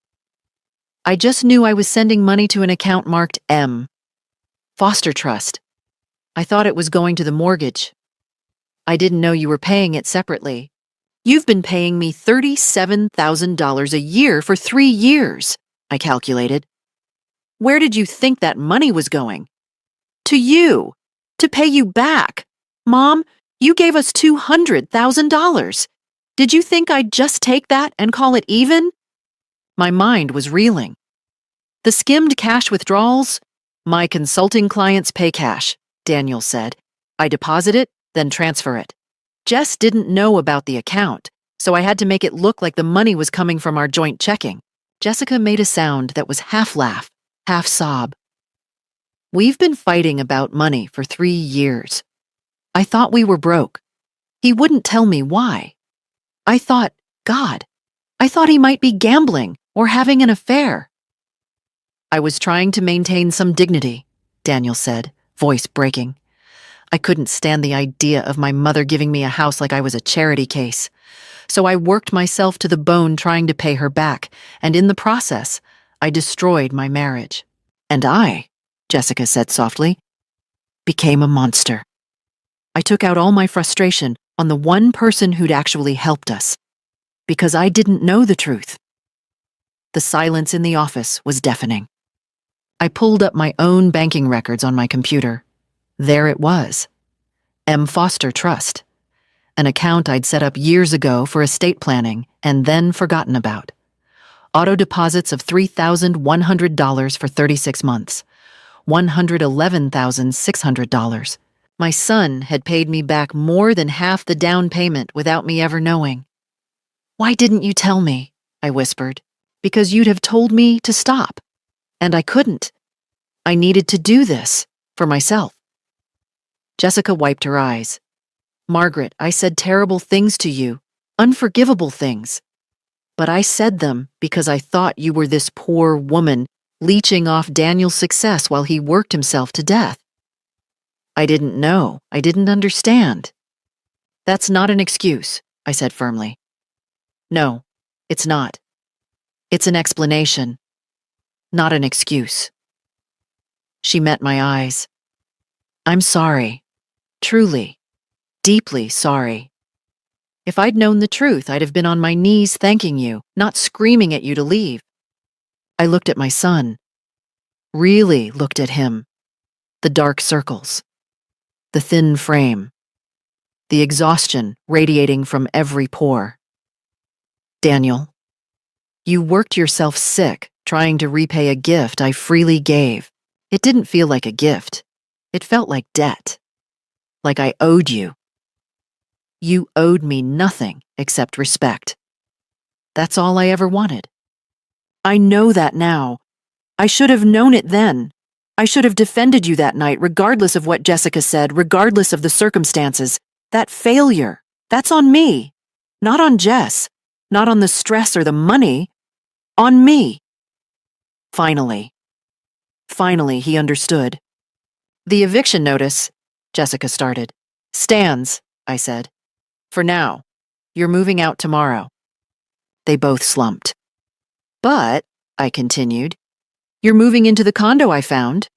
"I just knew I was sending money to an account marked M. Foster Trust. I thought it was going to the mortgage. I didn't know you were paying it separately. You've been paying me $37,000 a year for 3 years, I calculated. Where did you think that money was going? To you, to pay you back. Mom, you gave us $200,000. Did you think I'd just take that and call it even?" My mind was reeling. "The skimmed cash withdrawals? My consulting clients pay cash," Daniel said. "I deposit it, then transfer it. Jess didn't know about the account, so I had to make it look like the money was coming from our joint checking." Jessica made a sound that was half laugh, half sob. "We've been fighting about money for 3 years. I thought we were broke. He wouldn't tell me why. I thought, God, I thought he might be gambling or having an affair." "I was trying to maintain some dignity," Daniel said, voice breaking. "I couldn't stand the idea of my mother giving me a house like I was a charity case. So I worked myself to the bone trying to pay her back, and in the process, I destroyed my marriage. And I," Jessica said softly, "became a monster. I took out all my frustration on the one person who'd actually helped us, because I didn't know the truth." The silence in the office was deafening. I pulled up my own banking records on my computer. There it was. M. Foster Trust. An account I'd set up years ago for estate planning and then forgotten about. Auto deposits of $3,100 for 36 months. $111,600. My son had paid me back more than half the down payment without me ever knowing. "Why didn't you tell me?" I whispered. "Because you'd have told me to stop. And I couldn't. I needed to do this for myself." Jessica wiped her eyes. Margaret, I said terrible things to you, unforgivable things. But I said them because I thought you were this poor woman leeching off Daniel's success while he worked himself to death. I didn't know. I didn't understand. That's not an excuse, I said firmly. No, it's not. It's an explanation, not an excuse. She met my eyes. I'm sorry. Truly, deeply sorry. If I'd known the truth, I'd have been on my knees thanking you, not screaming at you to leave. I looked at my son. Really looked at him. The dark circles. The thin frame. The exhaustion radiating from every pore. Daniel, you worked yourself sick trying to repay a gift I freely gave. It didn't feel like a gift. It felt like debt. Like I owed you. You owed me nothing except respect. That's all I ever wanted. I know that now. I should have known it then. I should have defended you that night, regardless of what Jessica said, regardless of the circumstances. That failure, that's on me. Not on Jess. Not on the stress or the money. On me. Finally, he understood. The eviction notice, Jessica started. Stands, I said. For now. You're moving out tomorrow. They both slumped. But, I continued, you're moving into the condo I found,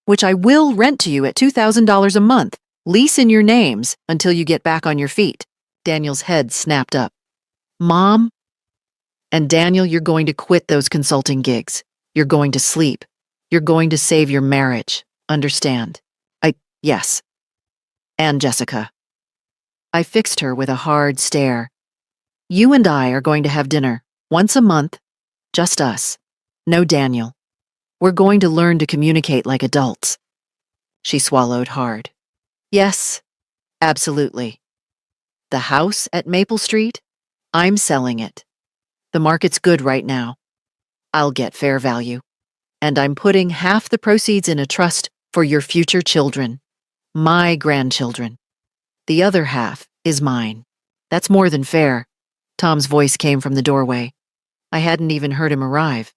which I will rent to you at $2,000 a month, lease in your names until you get back on your feet. Daniel's head snapped up. Mom? And Daniel, you're going to quit those consulting gigs. You're going to sleep. You're going to save your marriage. Understand? Yes. And Jessica. I fixed her with a hard stare. You and I are going to have dinner, once a month, just us. No Daniel. We're going to learn to communicate like adults. She swallowed hard. Yes, absolutely. The house at Maple Street? I'm selling it. The market's good right now. I'll get fair value. And I'm putting half the proceeds in a trust for your future children. My grandchildren. The other half is mine. That's more than fair. Tom's voice came from the doorway. I hadn't even heard him arrive.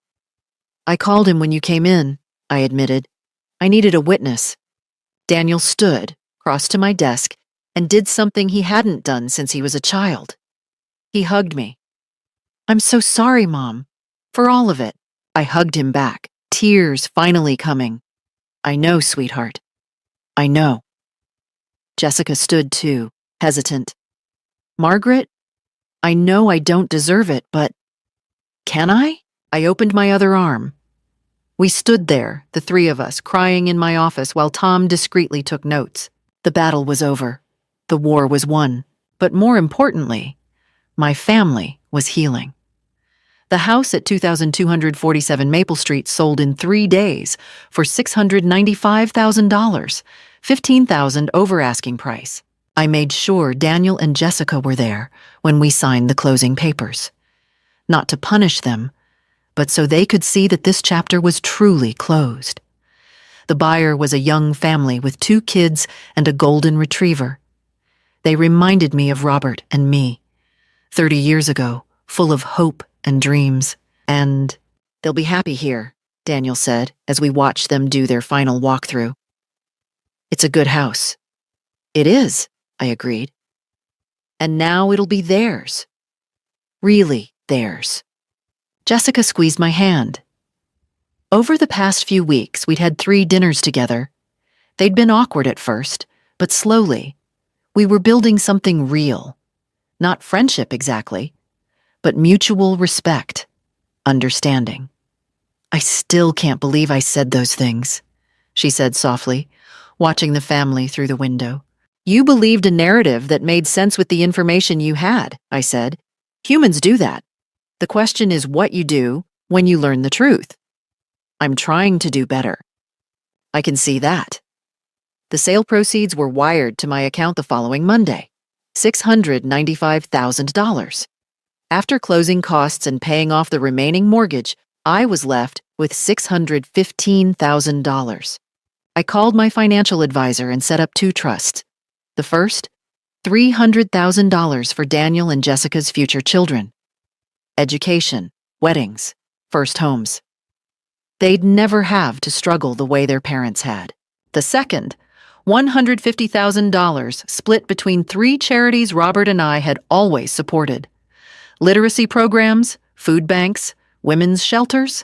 I called him when you came in, I admitted. I needed a witness. Daniel stood, crossed to my desk, and did something he hadn't done since he was a child. He hugged me. I'm so sorry, Mom. For all of it. I hugged him back, tears finally coming. I know, sweetheart. I know. Jessica stood too, hesitant. Margaret, I know I don't deserve it, but can I? I opened my other arm. We stood there, the three of us, crying in my office while Tom discreetly took notes. The battle was over. The war was won. But more importantly, my family was healing. The house at 2247 Maple Street sold in 3 days for $695,000, $15,000 over asking price. I made sure Daniel and Jessica were there when we signed the closing papers. Not to punish them, but so they could see that this chapter was truly closed. The buyer was a young family with 2 kids and a golden retriever. They reminded me of Robert and me, 30 years ago, full of hope and dreams. And they'll be happy here, Daniel said as we watched them do their final walkthrough. It's a good house. It is, I agreed. And now it'll be theirs. Really theirs. Jessica squeezed my hand. Over the past few weeks, we'd had 3 dinners together. They'd been awkward at first, but slowly, we were building something real. Not friendship exactly, but mutual respect, understanding. I still can't believe I said those things, she said softly, watching the family through the window. You believed a narrative that made sense with the information you had, I said. Humans do that. The question is what you do when you learn the truth. I'm trying to do better. I can see that. The sale proceeds were wired to my account the following Monday, $695,000. After closing costs and paying off the remaining mortgage, I was left with $615,000. I called my financial advisor and set up two trusts. The first, $300,000 for Daniel and Jessica's future children. Education, weddings, first homes. They'd never have to struggle the way their parents had. The second, $150,000 split between three charities Robert and I had always supported. Literacy programs, food banks, women's shelters.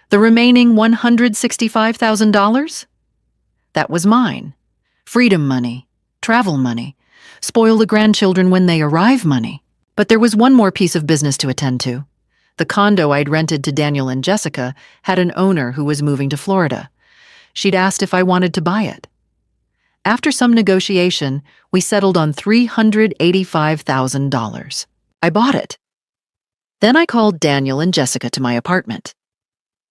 The remaining $165,000? That was mine. Freedom money, travel money, spoil the grandchildren when they arrive money. But there was one more piece of business to attend to. The condo I'd rented to Daniel and Jessica had an owner who was moving to Florida. She'd asked if I wanted to buy it. After some negotiation, we settled on $385,000. I bought it. Then I called Daniel and Jessica to my apartment.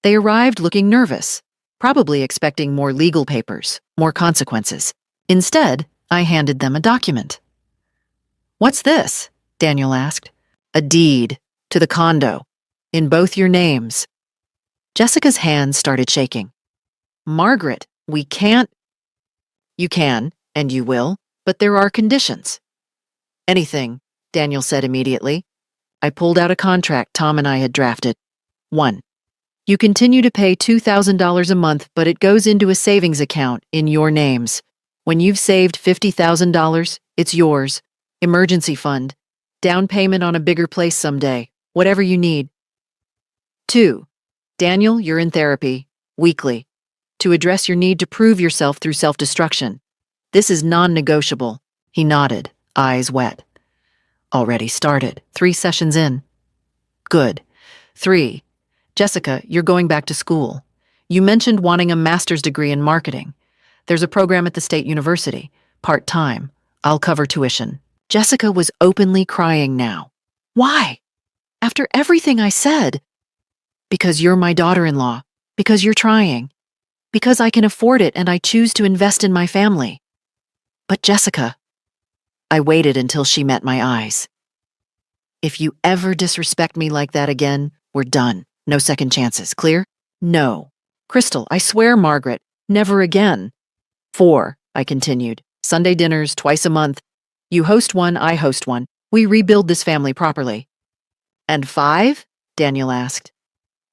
They arrived looking nervous, probably expecting more legal papers, more consequences. Instead, I handed them a document. "What's this?" Daniel asked. "A deed to the condo, in both your names." Jessica's hands started shaking. "Margaret, we can't." "You can, and you will, but there are conditions." "Anything," Daniel said immediately. I pulled out a contract Tom and I had drafted. 1. You continue to pay $2,000 a month, but it goes into a savings account in your names. When you've saved $50,000, it's yours. Emergency fund. Down payment on a bigger place someday. Whatever you need. 2. Daniel, you're in therapy. Weekly. To address your need to prove yourself through self-destruction. This is non-negotiable. He nodded, eyes wet. Already started. 3 sessions in. Good. 3. Jessica, you're going back to school. You mentioned wanting a master's degree in marketing. There's a program at the State University. Part-time. I'll cover tuition. Jessica was openly crying now. Why? After everything I said. Because you're my daughter-in-law. Because you're trying. Because I can afford it and I choose to invest in my family. But Jessica. I waited until she met my eyes. If you ever disrespect me like that again, we're done. No second chances, clear? No. Crystal, I swear, Margaret, never again. 4, I continued. Sunday dinners twice a month. You host one, I host one. We rebuild this family properly. And 5? Daniel asked.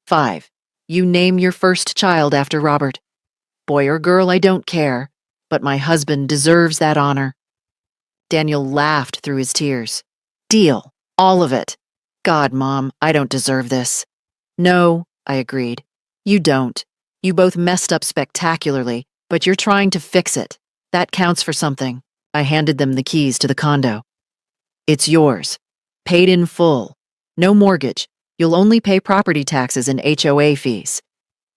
5. You name your first child after Robert. Boy or girl, I don't care, but my husband deserves that honor. Daniel laughed through his tears. Deal. All of it. God, Mom, I don't deserve this. No, I agreed. You don't. You both messed up spectacularly, but you're trying to fix it. That counts for something. I handed them the keys to the condo. It's yours. Paid in full. No mortgage. You'll only pay property taxes and HOA fees.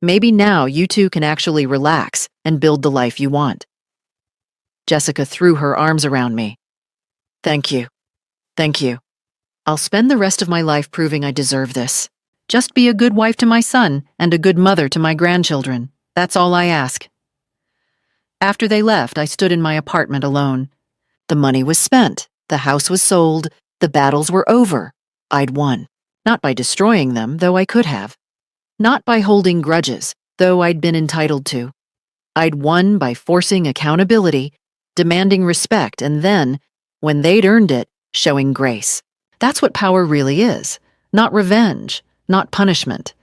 Maybe now you two can actually relax and build the life you want. Jessica threw her arms around me. Thank you. Thank you. I'll spend the rest of my life proving I deserve this. Just be a good wife to my son and a good mother to my grandchildren. That's all I ask. After they left, I stood in my apartment alone. The money was spent. The house was sold. The battles were over. I'd won. Not by destroying them, though I could have. Not by holding grudges, though I'd been entitled to. I'd won by forcing accountability, demanding respect, and then, when they'd earned it, showing grace. That's what power really is. Not revenge. Not punishment.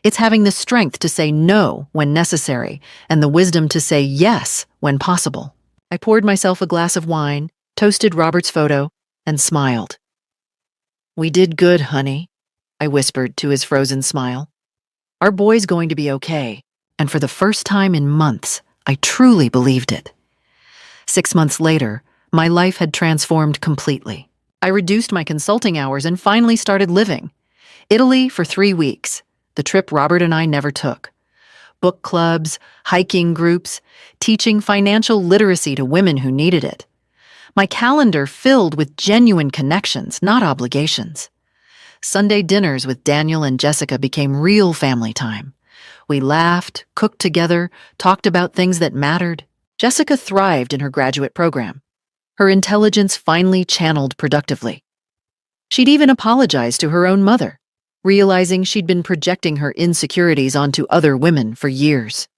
It's having the strength to say no when necessary and the wisdom to say yes when possible. I poured myself a glass of wine, toasted Robert's photo, and smiled. We did good, honey, I whispered to his frozen smile. Our boy's going to be okay, and for the first time in months, I truly believed it. 6 months later, my life had transformed completely. I reduced my consulting hours and finally started living. Italy for 3 weeks, the trip Robert and I never took. Book clubs, hiking groups, teaching financial literacy to women who needed it. My calendar filled with genuine connections, not obligations. Sunday dinners with Daniel and Jessica became real family time. We laughed, cooked together, talked about things that mattered. Jessica thrived in her graduate program. Her intelligence finally channeled productively. She'd even apologized to her own mother, realizing she'd been projecting her insecurities onto other women for years.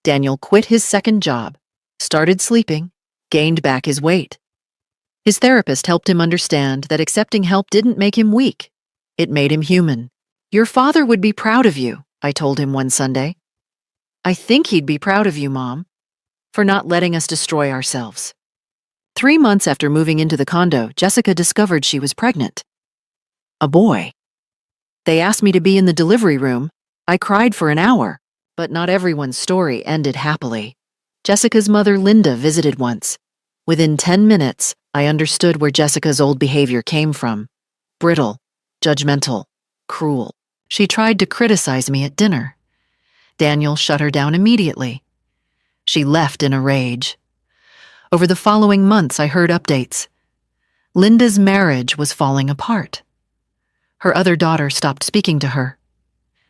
Daniel quit his second job, started sleeping, gained back his weight. His therapist helped him understand that accepting help didn't make him weak. It made him human. "Your father would be proud of you," I told him one Sunday. "I think he'd be proud of you, Mom, for not letting us destroy ourselves." 3 months after moving into the condo, Jessica discovered she was pregnant. A boy. They asked me to be in the delivery room. I cried for an hour, but not everyone's story ended happily. Jessica's mother, Linda, visited once. Within 10 minutes, I understood where Jessica's old behavior came from. Brittle, judgmental, cruel. She tried to criticize me at dinner. Daniel shut her down immediately. She left in a rage. Over the following months, I heard updates. Linda's marriage was falling apart. Her other daughter stopped speaking to her.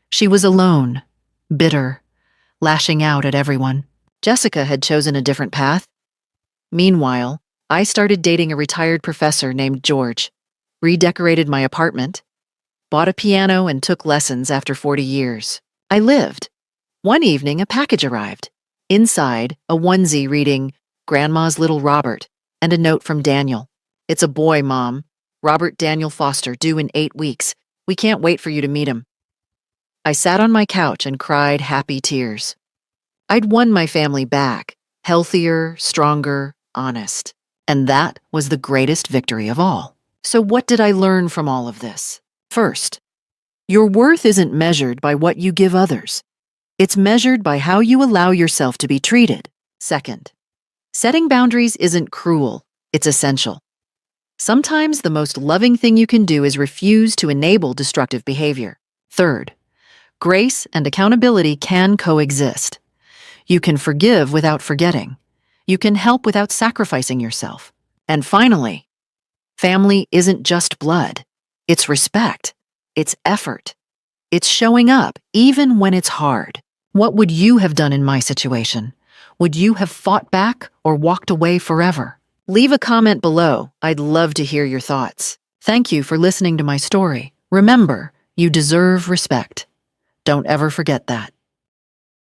She was alone, bitter, lashing out at everyone. Jessica had chosen a different path. Meanwhile, I started dating a retired professor named George, redecorated my apartment, bought a piano, and took lessons after 40 years. I lived. One evening, a package arrived. Inside, a onesie reading, "Grandma's Little Robert," and a note from Daniel. "It's a boy, Mom. Robert Daniel Foster, due in 8 weeks. We can't wait for you to meet him." I sat on my couch and cried happy tears. I'd won my family back, healthier, stronger, honest. And that was the greatest victory of all. So what did I learn from all of this? First, your worth isn't measured by what you give others. It's measured by how you allow yourself to be treated. Second, setting boundaries isn't cruel, it's essential. Sometimes the most loving thing you can do is refuse to enable destructive behavior. Third, grace and accountability can coexist. You can forgive without forgetting. You can help without sacrificing yourself. And finally, family isn't just blood. It's respect. It's effort. It's showing up, even when it's hard. What would you have done in my situation? Would you have fought back or walked away forever? Leave a comment below. I'd love to hear your thoughts. Thank you for listening to my story. Remember, you deserve respect. Don't ever forget that.